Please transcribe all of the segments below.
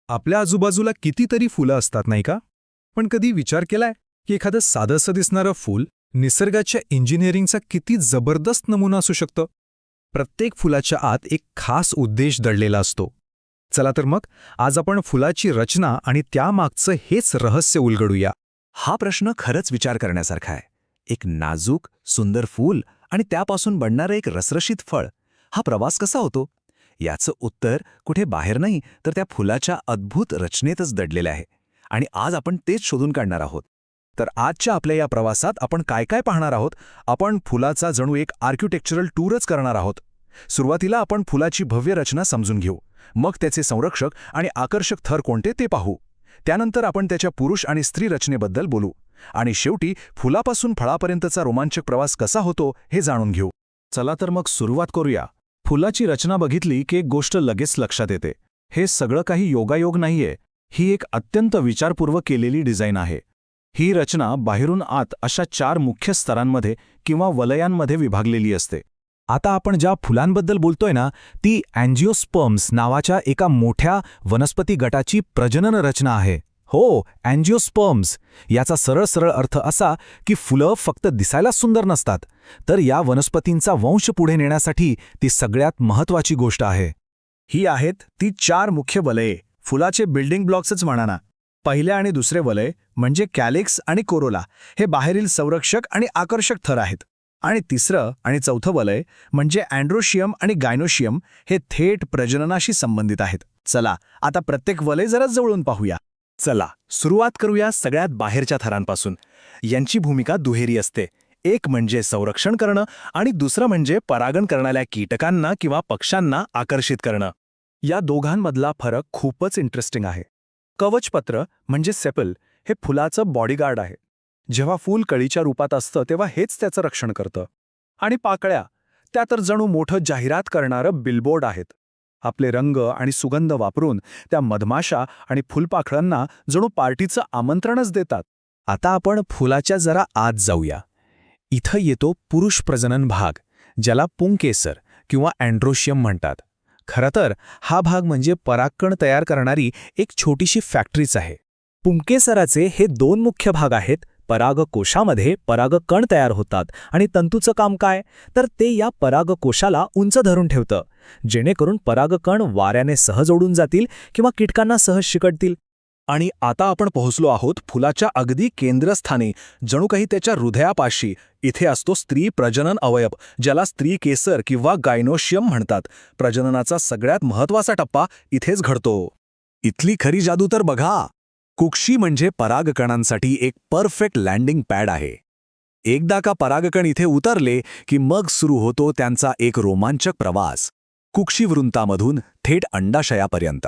आपल्या आजूबाजूला कितीतरी फुलं असतात नाही का? पण कधी विचार केलाय की एखादं साधंसं दिसणारं फूल निसर्गाच्या इंजिनिअरिंगचा किती जबरदस्त नमुना असू शकतं? प्रत्येक फुलाच्या आत एक खास उद्देश दडलेला असतो. चला तर मग आज आपण फुलाची रचना आणि त्यामागचं हेच रहस्य उलगडूया. हा प्रश्न खरंच विचार करण्यासारखा आहे. एक नाजूक, सुंदर फूल आणि त्यापासून बनणारं एक रसरशीत फळ, हा प्रवास कसा होतो? याचं उत्तर कुठे बाहेर नाही तर त्या फुलाच्या अद्भुत रचनेतच दडलेलं आहे. आणि आज आपण तेच शोधून काढणार आहोत. तर आजच्या आपल्या या प्रवासात आपण काय काय पाहणार आहोत? आपण फुलाचा जणू एक आर्किटेक्चरल टूरच करणार आहोत. सुरुवातीला आपण फुलाची भव्य रचना समजून घेऊ, मग त्याचे संरक्षक आणि आकर्षक थर कोणते ते पाहू. त्यानंतर आपण त्याच्या पुरुष आणि स्त्री रचनेबद्दल बोलू आणि शेवटी फुलापासून फळापर्यंतचा रोमांचक प्रवास कसा होतो हे जाणून घेऊ. चला तर मग सुरुवात करूया. फुलाची रचना बघितली की एक गोष्ट लगेच लक्षात येते. हे सगळं काही योगायोग नाहीये. ही एक अत्यंत विचारपूर्वक केलेली डिझाईन आहे. ही रचना बाहेरून आत अशा 4 मुख्य स्तरांमध्ये किंवा वलयांमध्ये विभागलेली असते. आता आपण ज्या फुलांबद्दल बोलतोय ना, ती अँजिओस्पर्म्स नावाच्या एका मोठ्या वनस्पती गटाची प्रजनन रचना आहे. हो, अँजिओस्पर्म्स याचा सरळ अर्थ असा की फुलं फक्त दिसायला सुंदर नसतात, तर या वनस्पतींचा वंश पुढे नेण्यासाठी ती सगळ्यात महत्त्वाची गोष्ट आहे. ही आहेत ती 4 मुख्य वलये, फुलाचे बिल्डिंग ब्लॉक्सच म्हणा ना. पहिले आणि दुसरे वलय म्हणजे कॅलिक्स आणि कोरोला, हे बाहेरील संरक्षक आणि आकर्षक थर आहेत. आणि तिसरं आणि चौथं वलय म्हणजे अँड्रोशियम आणि गायनोशियम, हे थेट प्रजननाशी संबंधित आहेत. चला आता प्रत्येक वलय जरा जवळून पाहूया. चला सुरुवात करूया सगळ्यात बाहेरच्या थरांपासून. यांची भूमिका दुहेरी असते. एक म्हणजे संरक्षण करणं आणि दुसरं म्हणजे परागण करणाऱ्या कीटकांना किंवा पक्ष्यांना आकर्षित करणं. या दोघांमधला फरक खूपच इंटरेस्टिंग आहे. कवचपत्र म्हणजे सेपल हे फुलाचं बॉडीगार्ड आहे. जेव्हा फूल कळीच्या रूपात असतं तेव्हा हेच त्याचं रक्षण करतं. आणि पाकळ्या, त्या तर जणू मोठं जाहिरात करणारं बिलबोर्ड आहेत. आपले रंग आणि सुगंध वापरून त्या मधमाशा आणि फुलपाखरांना जणू पार्टीचं आमंत्रणच देतात. आता आपण फुलाच्या जरा आत जाऊया. इथं येतो पुरुष प्रजनन भाग, ज्याला पुंकेसर किंवा अँड्रोशियम म्हणतात. खरं तर हा भाग म्हणजे परागकण तयार करणारी एक छोटीशी फॅक्टरीच आहे. पुंकेसराचे हे 2 मुख्य भाग आहेत. परागकोशामध्ये परागकण तयार होतात आणि तंतूचं काम काय, तर ते या परागकोशाला उंच धरून ठेवतं, जेणेकरून परागकण वाऱ्याने सहज ओढून जातील किंवा कीटकांना सहज चिकटतील. आणि आता आपण पोहोचलो आहोत फुलाच्या अगदी केंद्रस्थानी, जणू काही त्याच्या हृदयापाशी. इथे असतो स्त्री प्रजनन अवयव, ज्याला स्त्री केसर किंवा गायनोशियम म्हणतात. प्रजननाचा सगळ्यात महत्त्वाचा टप्पा इथेच घडतो. इथली खरी जादू तर बघा. कुक्षी म्हणजे परागकणांसाठी एक परफेक्ट लँडिंग पॅड आहे. एकदा का परागकण इथे उतरले की मग सुरू होतो त्यांचा एक रोमांचक प्रवास, कुक्षीवृंतामधून थेट अंडाशयापर्यंत.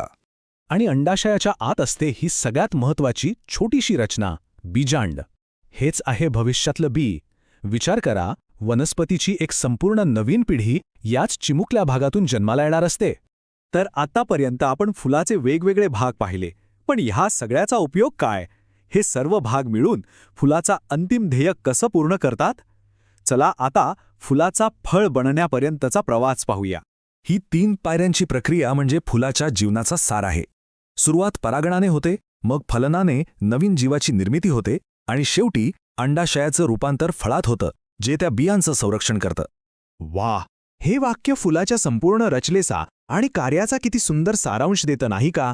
आणि अंडाशयाच्या आत असते ही सगळ्यात महत्त्वाची छोटीशी रचना, बीजांड. हेच आहे भविष्यातलं बी. विचार करा, वनस्पतीची एक संपूर्ण नवीन पिढी याच चिमुकल्या भागातून जन्माला येणार असते. तर आतापर्यंत आपण फुलाचे वेगवेगळे भाग पाहिले, पण ह्या सगळ्याचा उपयोग काय? हे सर्व भाग मिळून फुलाचा अंतिम ध्येय कसं पूर्ण करतात? चला आता फुलाचा फळ बनण्यापर्यंतचा प्रवास पाहूया. ही 3 पायऱ्यांची प्रक्रिया म्हणजे फुलाच्या जीवनाचा सार आहे. सुरुवात परागणाने होते, मग फलनाने नवीन जीवाची निर्मिती होते आणि शेवटी अंडाशयाचं रूपांतर फळात होतं, जे त्या बियांचं संरक्षण करतं. वाह, हे वाक्य फुलाच्या संपूर्ण रचनेचा आणि कार्याचा किती सुंदर सारांश देतं नाही का?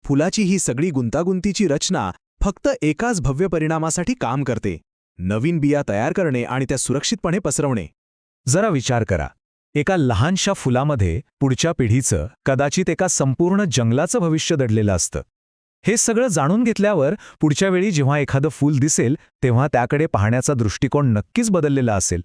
फुलाची ही सगळी गुंतागुंतीची रचना फक्त एकाच भव्य परिणामासाठी काम करते: नवीन बिया तयार करणे आणि त्या सुरक्षितपणे पसरवणे. जरा विचार करा, एका लहानशा फुलामध्ये पुढच्या पिढीचं, कदाचित एका संपूर्ण जंगलाचं भविष्य दडलेलं असतं. हे सगळं जाणून घेतल्यावर पुढच्या वेळी जेव्हा एखादं फूल दिसेल तेव्हा त्याकडे पाहण्याचा दृष्टिकोन नक्कीच बदललेला असेल.